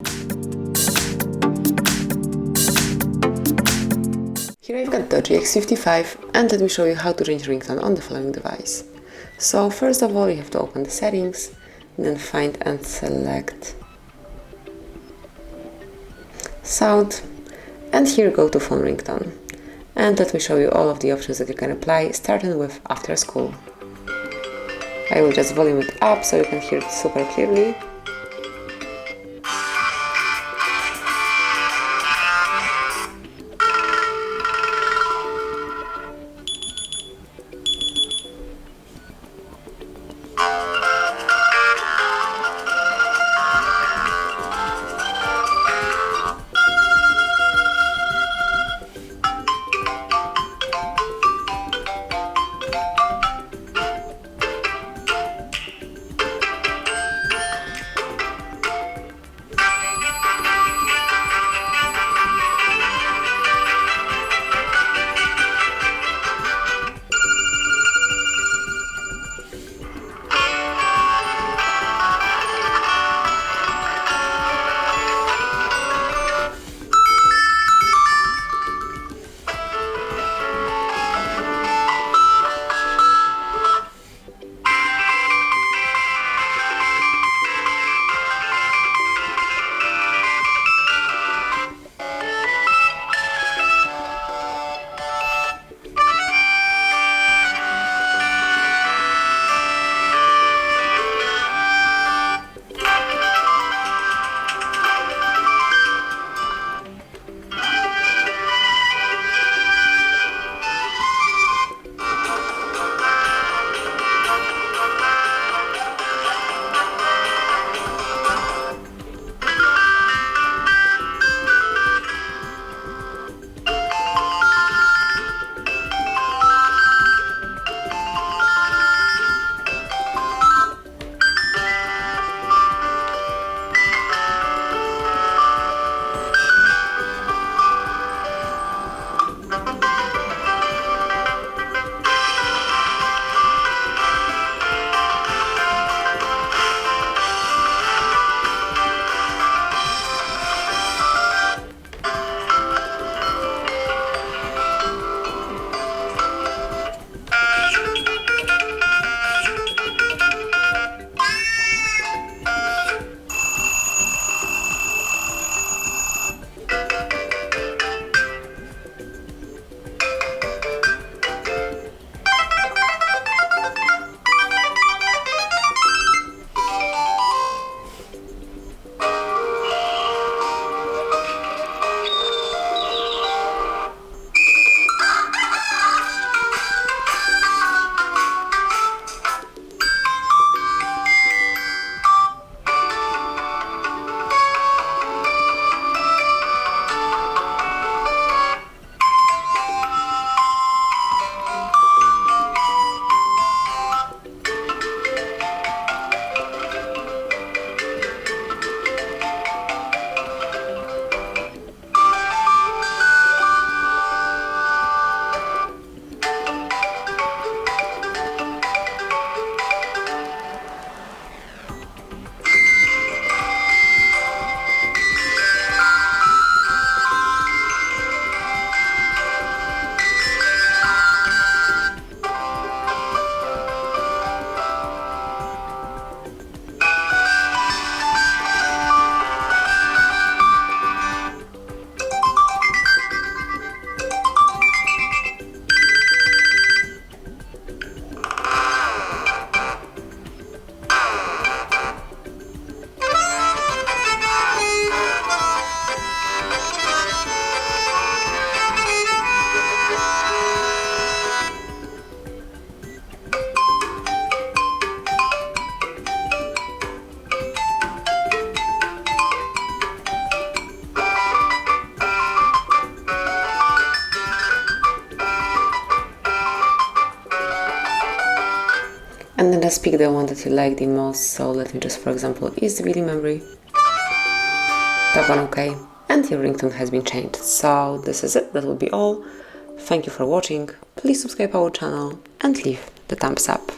Here I've got DOOGEE X55 and let me show you how to change ringtone on the following device. So first of all you have to open the settings, then find and select sound, and here go to phone ringtone. And let me show you all of the options that you can apply, starting with after school. I will just volume it up so you can hear it super clearly. And then just pick the one that you like the most. So let me just, for example, ease the video memory. Tap on OK, and your ringtone has been changed. So this is it, that will be all. Thank you for watching, please subscribe our channel and leave the thumbs up.